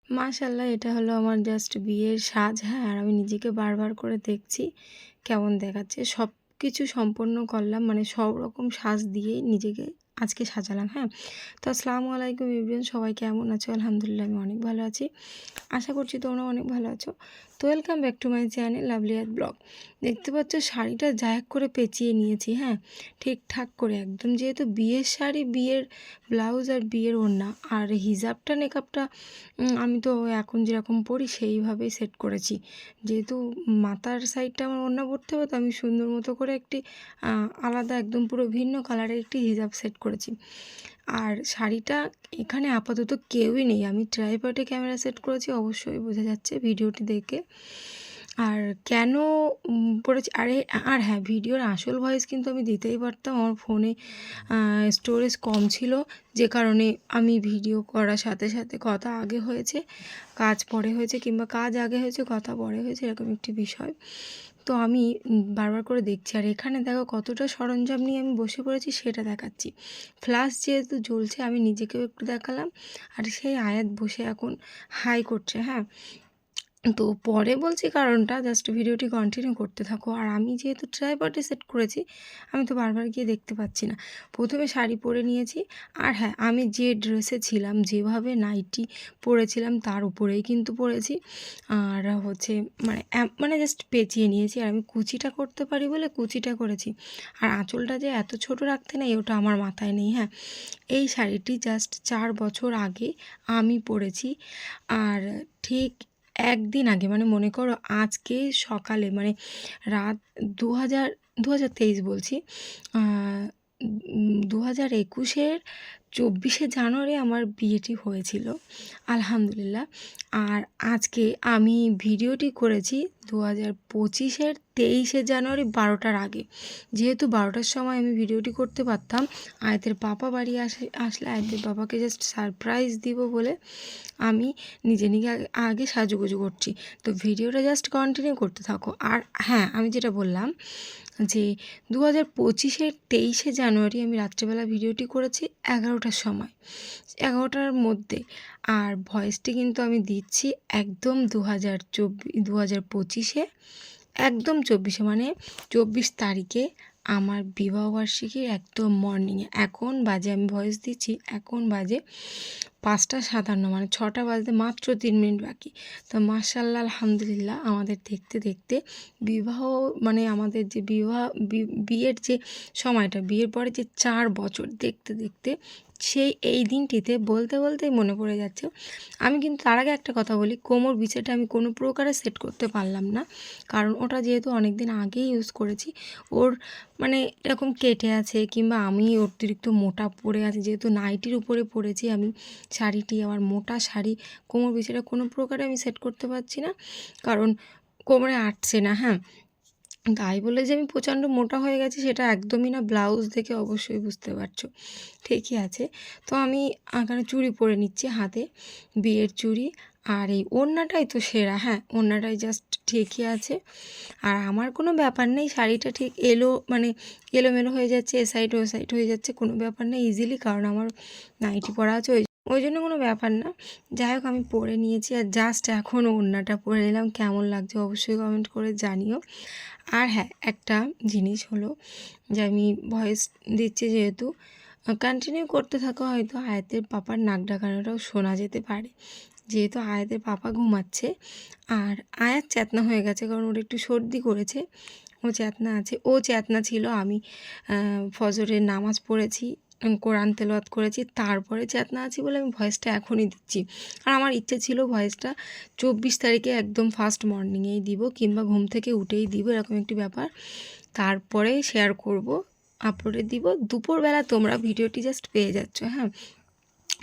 মাশাআল্লাহ এটা হলো আমার জাস্ট বিয়ের সাজ, হ্যাঁ? আর আমি নিজেকে বারবার করে দেখছি কেমন দেখাচ্ছে। সবকিছু সম্পন্ন করলাম মানে সব রকম সাজ দিয়েই নিজেকে আজকে সাজালাম, হ্যাঁ? তো আসসালামু আলাইকুম এভরিওয়ান, সবাই কেমন আছো? আলহামদুলিল্লাহ আমি অনেক ভালো আছি। আশা করছি তোমরাও অনেক ভালো আছো। তো welcome back to my channel lovely art blog. দেখতে পাচ্ছ শাড়িটা যা এক করে পেঁচিয়ে নিয়েছি, হ্যাঁ? ঠিকঠাক করে একদম, যেহেতু বিয়ের শাড়ি, বিয়ের ব্লাউজ আর বিয়ের ওড়না আর হিজাবটা নেকাবটা আমি তো এখন যেরকম পরি সেইভাবেই সেট করেছি। যেহেতু মাথার সাইডটা আমার ওড়না পরতে হবে, তো আমি সুন্দর মতো করে একটি আলাদা একদম পুরো ভিন্ন কালারের একটি হিজাব সেট করেছি। আর শাড়িটা এখানে আপাতত কেউই নেই, আমি ট্রাইপডে ক্যামেরা সেট করেছি, অবশ্যই বোঝা যাচ্ছে ভিডিওটি দেখে। আর কেন পড়েছি আর হ্যাঁ, ভিডিওর আসল ভয়েস কিন্তু আমি দিতেই পারতাম, আমার ফোনে স্টোরেজ কম ছিল, যে কারণে আমি ভিডিও করার সাথে সাথে কথা আগে হয়েছে, কাজ পরে হয়েছে, কিংবা কাজ আগে হয়েছে কথা পরে হয়েছে, এরকম একটি বিষয়। তো আমি বারবার করে দেখছি। আর এখানে দেখো কতটা সরঞ্জাম নিয়ে আমি বসে পড়েছি সেটা দেখাচ্ছি। ফ্ল্যাশ যেহেতু জ্বলছে আমি নিজেকেও একটু দেখালাম। আর সেই আয়াত বসে এখন হাই করছে, হ্যাঁ? তো পরে বলছি কারণটা, জাস্ট ভিডিওটি কন্টিনিউ করতে থাকো। আর আমি যেহেতু ট্রাইপডে সেট করেছি, আমি তো বারবার গিয়ে দেখতে পাচ্ছি না। প্রথমে শাড়ি পরে নিয়েছি, আর হ্যাঁ, আমি যে ড্রেসে ছিলাম, যেভাবে নাইটি পরেছিলাম তার উপরেই কিন্তু পরেছি। আর হচ্ছে মানে জাস্ট পেঁচিয়ে নিয়েছি। আর আমি কুচিটা করতে পারি বলে কুচিটা করেছি। আর আঁচলটা যে এত ছোট রাখতে নেই ওটা আমার মাথায় নেই, হ্যাঁ? এই শাড়িটি জাস্ট 4 বছর আগে আমি পরেছি। আর ঠিক একদিন আগে, মানে মনে করো আজকে সকালে, মানে রাত 2023 বলছি, 2021-এর 24শে জানুয়ারি আমার বিয়েটি হয়েছিল, আলহামদুলিল্লাহ। আর আজকে আমি ভিডিওটি করেছি 2025-এর 23শে জানুয়ারি 12টার আগে। যেহেতু 12টার সময় আমি ভিডিওটি করতে পারতাম, আয়াতের পাপা বাড়ি আসলে আয়াতের বাবাকে জাস্ট সারপ্রাইজ দিব বলে আমি নিজে নিজে আগে সাজুগুজু করছি। তো ভিডিওটা জাস্ট কন্টিনিউ করতে থাকো। আর হ্যাঁ, আমি যেটা বললাম যে 2025-এর 23শে জানুয়ারি আমি রাত্রেবেলা ভিডিওটি করেছি 11টার সময়, 11টার মধ্যে। আর ভয়েসটি কিন্তু আমি দিচ্ছি একদম 2025-এ, একদম 24-এ, মানে 24 তারিখে আমার বিবাহবার্ষিকীর একদম মর্নিংয়ে। এখন বাজে, আমি ভয়েস দিচ্ছি, এখন বাজে 5টা 57, মানে 6টা বাজতে মাত্র 3 মিনিট বাকি। তো মাশাআল্লাহ আলহামদুলিল্লাহ, আমাদের দেখতে দেখতে বিবাহ, মানে আমাদের যে বিয়ের যে সময়টা, বিয়ের পরে যে 4 বছর দেখতে দেখতে, সেই এই দিনটিতে বলতে বলতেই মনে পড়ে যাচ্ছে। আমি কিন্তু তার আগে একটা কথা বলি, কোমর বিছাটা আমি কোনো প্রকারে সেট করতে পারলাম না, কারণ ওটা যেহেতু অনেক দিন আগেই ইউজ করেছি, ওর মানে এরকম কেটে আছে, কিংবা আমি অতিরিক্ত মোটা পরে আছে, যেহেতু নাইটির উপরে পরেছি আমি শাড়িটি, আমার মোটা শাড়ি, কোমর বিছাটা কোনো প্রকারে আমি সেট করতে পারছি না, কারণ কোমরে আটছে না, হ্যাঁ? তাই বলে যে আমি প্রচণ্ড মোটা হয়ে গেছি সেটা একদমই না, ব্লাউজ দেখে অবশ্যই বুঝতে পারছো। ঠিকই আছে। তো আমি এখানে চুড়ি পরে নিচ্ছি হাতে, বিয়ের চুড়ি। আর এই ওড়নাটাই তো সেরা, হ্যাঁ, ওড়নাটাই জাস্ট ঠিকই আছে। আর আমার কোনো ব্যাপার নেই, শাড়িটা ঠিক মানে এলোমেলো হয়ে যাচ্ছে, এ সাইড ও সাইড হয়ে যাচ্ছে, কোনো ব্যাপার নেই ইজিলি, কারণ আমার নাইটি পরা আছে, ওই জন্য কোনো ব্যাপার না। যাই হোক, আমি পরে নিয়েছি আর জাস্ট এখন ওড়নাটা পরে নিলাম। কেমন লাগছে অবশ্যই কমেন্ট করে জানিও। আর হ্যাঁ, একটা জিনিস হলো যে আমি ভয়েস দিচ্ছি যেহেতু, কন্টিনিউ করতে থাকা, হয়তো আয়াতের পাপার নাক ডাকানোটাও শোনা যেতে পারে, যেহেতু আয়াতের পাপা ঘুমাচ্ছে। আর আয়াত চেতনা হয়ে গেছে, কারণ ওর একটু সর্দি করেছে, ও চেতনা আছে, ও চেতনা ছিল। আমি ফজরের নামাজ পড়েছি, কোরআন তেলাওয়াত করেছি, তারপরে চেতনা আছি বলে আমি ভয়েসটা এখনই দিচ্ছি। আর আমার ইচ্ছে ছিল ভয়েসটা 24 তারিখে একদম ফার্স্ট মর্নিংয়েই দিব, কিংবা ঘুম থেকে উঠেই দিব, এরকম একটি ব্যাপার। তারপরে শেয়ার করব, আপলোডে দিব, দুপুরবেলা তোমরা ভিডিওটি জাস্ট পেয়ে যাচ্ছ, হ্যাঁ?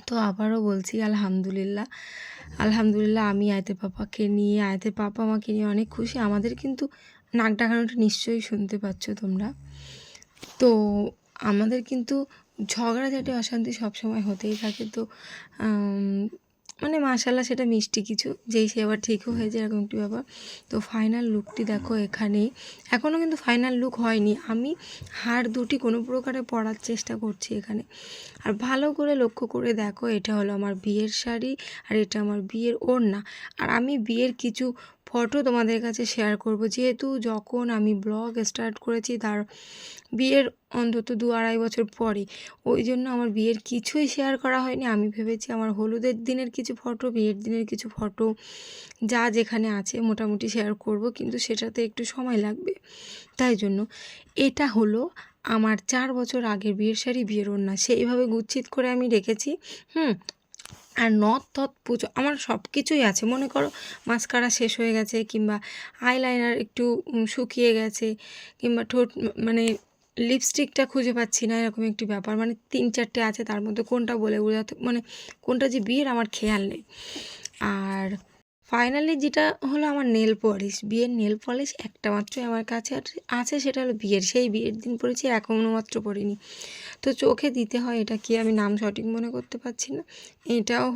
তো আবারও বলছি আলহামদুলিল্লাহ, আলহামদুলিল্লাহ, আমি আয়াতের পাপাকে নিয়ে, আয়াতের পাপা আমাকে নিয়ে অনেক খুশি। আমাদের কিন্তু নাক ডাকানোটা নিশ্চয়ই শুনতে পাচ্ছ তোমরা। তো আমাদের কিন্তু ঝগড়াঝাটি অশান্তি সবসময় হতেই থাকে। তো মানে মাশাআল্লাহ সেটা মিষ্টি কিছু, যেই সে আবার ঠিকও হয়ে যায় এরকম একটি ব্যাপার। তো ফাইনাল লুকটি দেখো এখানেই, এখনও কিন্তু ফাইনাল লুক হয়নি। আমি হার দুটি কোনো প্রকারে পরার চেষ্টা করছি এখানে। আর ভালো করে লক্ষ্য করে দেখো, এটা হলো আমার বিয়ের শাড়ি আর এটা আমার বিয়ের ওড়না। আর আমি বিয়ের কিছু ফটো তোমাদের কাছে শেয়ার করব, যেহেতু যখন আমি ব্লগ স্টার্ট করেছি তার বিয়ের অন্তত 2-2.5 বছর পরে, ওই জন্য আমার বিয়ের কিছুই শেয়ার করা হয়নি। আমি ভেবেছি আমার হলুদের দিনের কিছু ফটো, বিয়ের দিনের কিছু ফটো যা যেখানে আছে মোটামুটি শেয়ার করব, কিন্তু সেটাতে একটু সময় লাগবে। তাই জন্য এটা হলো আমার 4 বছর আগের বিয়ের শাড়ি, বিয়ের ওড়না, সেইভাবে গুচ্ছিত করে আমি রেখেছি। আর নথ টথ পুজো আমার সব কিছুই আছে। মনে করো মাস্কারা শেষ হয়ে গেছে, কিংবা আইলাইনার একটু শুকিয়ে গেছে, কিংবা ঠোঁট মানে লিপস্টিকটা খুঁজে পাচ্ছি না, এরকম একটি ব্যাপার। মানে 3-4টে আছে, তার মধ্যে কোনটা বলে বোঝাতে, মানে কোনটা যে বিয়ের আমার খেয়াল নেই। আর ফাইনালি যেটা হলো আমার নেল পলিশ, বিয়ের নেল পলিশ একটা মাত্রই আমার কাছে আছে, সেটা হলো বিয়ের, সেই বিয়ের দিন পরেছি, এখনও মাত্র পরিনি। তো চোখে দিতে হয়, এটা কি আমি নাম সঠিক মনে করতে পারছি না। এটাও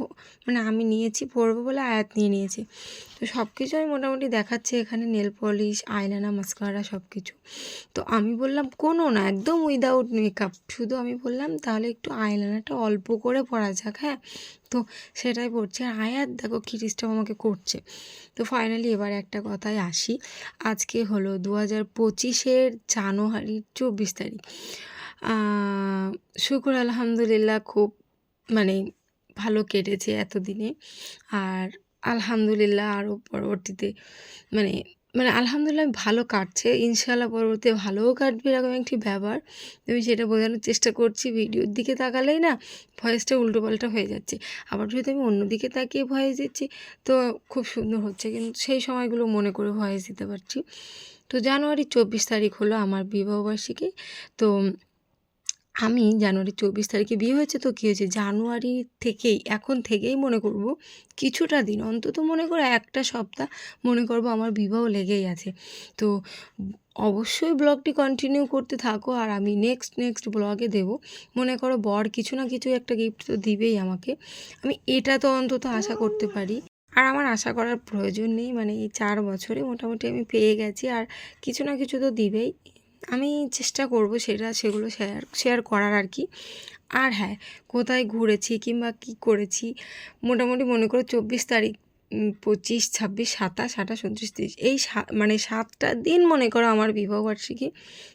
মানে আমি নিয়েছি, পরবো বলে আয়াত নিয়ে নিয়েছি। তো সব কিছু আমি মোটামুটি দেখাচ্ছি এখানে, নেল পলিশ, আইলাইনার, মাস্কারা সব কিছু। তো আমি বললাম কোনো না, একদম উইদাউট মেকআপ, শুধু আমি বললাম তাহলে একটু আইলাইনারটা অল্প করে পরা যাক। হ্যাঁ, তো সেটাই পড়ছে। আর আয়াত দেখো কী ডিস্টার্ব আমাকে করছে। তো ফাইনালি এবার একটা কথায় আসি, আজকে হলো 2025-এর জানুয়ারির 24 তারিখ। শুকর আলহামদুলিল্লাহ, খুব মানে ভালো কেটেছে এতদিনে। আর আলহামদুলিল্লাহ আরও পরবর্তীতে মানে মানে আলহামদুলিল্লাহ ভালো কাটছে, ইনশাআল্লাহ পরবর্তীতে ভালোও কাটবে, এরকম একটি ব্যাপার। আমি সেটা বোঝানোর চেষ্টা করছি। ভিডিওর দিকে তাকালেই না ভয়েসটা উল্টোপাল্টা হয়ে যাচ্ছে, আবার যদি আমি অন্যদিকে তাকিয়ে ভয়েস দিচ্ছি তো খুব সুন্দর হচ্ছে, কিন্তু সেই সময়গুলো মনে করে ভয়েস দিতে পারছি। তো জানুয়ারির 24 তারিখ হলো আমার বিবাহবার্ষিকী। তো আমি জানুয়ারির 24 তারিখে বিয়ে হয়েছে, তো কী হয়েছে, জানুয়ারি থেকেই, এখন থেকেই মনে করব কিছুটা দিন, অন্তত মনে করো একটা সপ্তাহ মনে করব আমার বিবাহ লেগেই আছে। তো অবশ্যই ব্লগটি কন্টিনিউ করতে থাকো, আর আমি নেক্সট ব্লগে দেব। মনে করো বর কিছু না কিছু একটা গিফট তো দিবেই আমাকে, আমি এটা তো অন্তত আশা করতে পারি। আর আমার আশা করার প্রয়োজন নেই, মানে এই 4 বছরে মোটামুটি আমি পেয়ে গেছি, আর কিছু না কিছু তো দিবেই। আমি চেষ্টা করব সেগুলো শেয়ার করার আর কি। আর হ্যাঁ, কোথায় ঘুরেছি কিংবা কী করেছি, মোটামুটি মনে করো 24 তারিখ, 25, 26, 27, 28, 29, 30, এই মানে 7টা দিন মনে করো আমার বিবাহবার্ষিকী।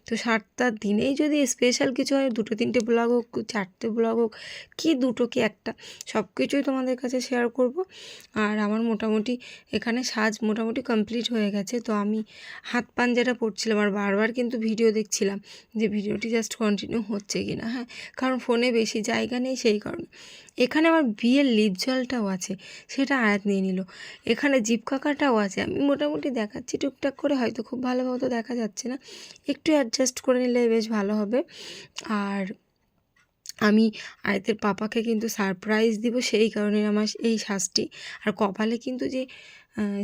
তো 7টা দিনেই যদি স্পেশাল কিছু হয়, 2-3টে ব্লগ হোক, 4টে ব্লগ হোক, কি 2টো কি 1টা, সব কিছুই তোমাদের কাছে শেয়ার করব। আর আমার মোটামুটি এখানে সাজ মোটামুটি কমপ্লিট হয়ে গেছে। তো আমি হাত পাঞ্জাটা পরছিলাম, আর বারবার কিন্তু ভিডিও দেখছিলাম যে ভিডিওটি জাস্ট কন্টিনিউ হচ্ছে কি না। হ্যাঁ, কারণ ফোনে বেশি জায়গা নেই, সেই কারণে। এখানে আমার বিয়ের লিপ জলটাও আছে, সেটা আয়াত নিয়ে নিল। এখানে জিপ কাকাটাও আছে, আমি মোটামুটি দেখাচ্ছি টুকটাক করে, হয়তো খুব ভালোভাবে তো দেখা যাচ্ছে না, একটু অ্যাডজাস্ট করে নিলে বেশ ভালো হবে। আর আমি আয়াতের পাপাকে কিন্তু সারপ্রাইজ দিব, সেই কারণে আমার এই সাজটি। আর কপালে কিন্তু যে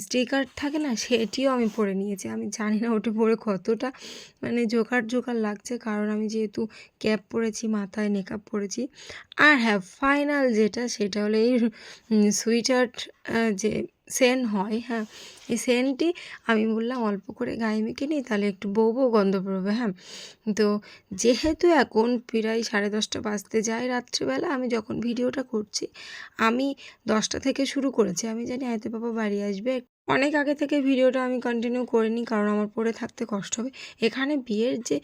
স্টিকার থাকে না, সেটিও আমি পরে নিয়েছি। আমি জানি না ওটা পরে কতটা মানে জোকার লাগছে, কারণ আমি যেহেতু ক্যাপ পরেছি, মাথায় মেকআপ পরেছি। আর হ্যাঁ, ফাইনাল যেটা, সেটা হলো এই সুইটহার্ট যে সেন্ট হয়, হ্যাঁ, এই সেন্টটি আমি বললাম অল্প করে গায়ে মেখে নিই, তাহলে একটু বউ গন্ধ বেরোবে। হ্যাঁ, তো যেহেতু এখন প্রায় 10:30 বাজতে যায় রাত্রিবেলা, আমি যখন ভিডিওটা করছি, আমি 10টা থেকে শুরু করেছি। আমি জানি আয়তে বাবা বাড়ি আসবে, অনেক আগে থেকে ভিডিওটা আমি কন্টিনিউ করিনি, কারণ আমার পরে থাকতে কষ্ট হবে। এখানে বিয়ের যে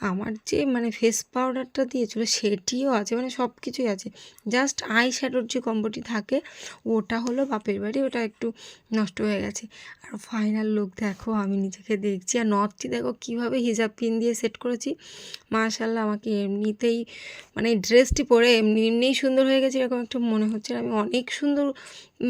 আমার যে মানে ফেস পাউডারটা দিয়েছিলো সেটিও আছে, মানে সব কিছুই আছে। জাস্ট আই শ্যাডোর যে কম্বোটি থাকে ওটা হলো বাপের বাড়ি, ওটা একটু নষ্ট হয়ে গেছে। আর ফাইনাল লুক দেখো, আমি নিজেকে দেখছি। আর নথটি দেখো কীভাবে হিজাব পিন দিয়ে সেট করেছি, মাশাআল্লাহ। আমাকে এমনিতেই মানে ড্রেসটি পরে এমনিই সুন্দর হয়ে গেছে, এরকম একটা মনে হচ্ছে। আমি অনেক সুন্দর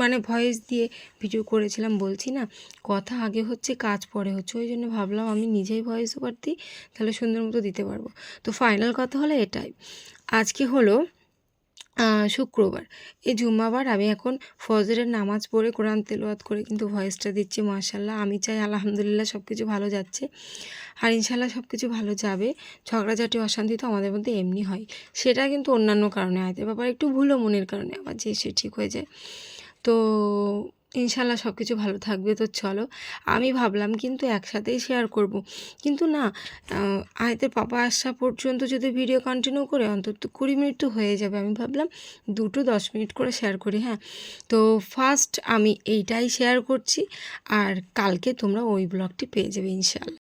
মানে ভয়েস দিয়ে ভিডিও করেছিলাম, বলছি না কথা আগে হচ্ছে কাজ পরে হচ্ছে, ওই জন্য ভাবলাম আমি নিজেই ভয়েস ওভার দিই, তাহলে সুন্দর মতো দিতে পারবো। তো ফাইনাল কথা হলো এটাই। আজকে হলো শুক্রবার, এই জুম্মাবার। আমি এখন ফজরের নামাজ পড়ে কোরআন তেলাওয়াত করে কিন্তু ভয়েসটা দিচ্ছি। মাশাআল্লাহ, আমি চাই আলহামদুলিল্লাহ সব কিছু ভালো যাচ্ছে, আর ইনশাআল্লাহ সব কিছু ভালো যাবে। ঝগড়াঝাটি অশান্তি তো আমাদের মধ্যে এমনি হয়, সেটা কিন্তু অন্যান্য কারণে হয়তো ব্যাপার, একটু ভুলো মনের কারণে আবার যে সে ঠিক হয়ে যায়। তো ইনশাল্লাহ সব কিছু ভালো থাকবে। তো চলো, আমি ভাবলাম কিন্তু একসাথেই শেয়ার করব, কিন্তু না, আয়াতের পাপা আসা পর্যন্ত যদি ভিডিও কন্টিনিউ করে অন্তত 20 মিনিট তো হয়ে যাবে। আমি ভাবলাম 2-10 মিনিট করে শেয়ার করি। হ্যাঁ, তো ফার্স্ট আমি এইটাই শেয়ার করছি, আর কালকে তোমরা ওই ব্লগটি পেয়ে যাবে ইনশাল্লাহ।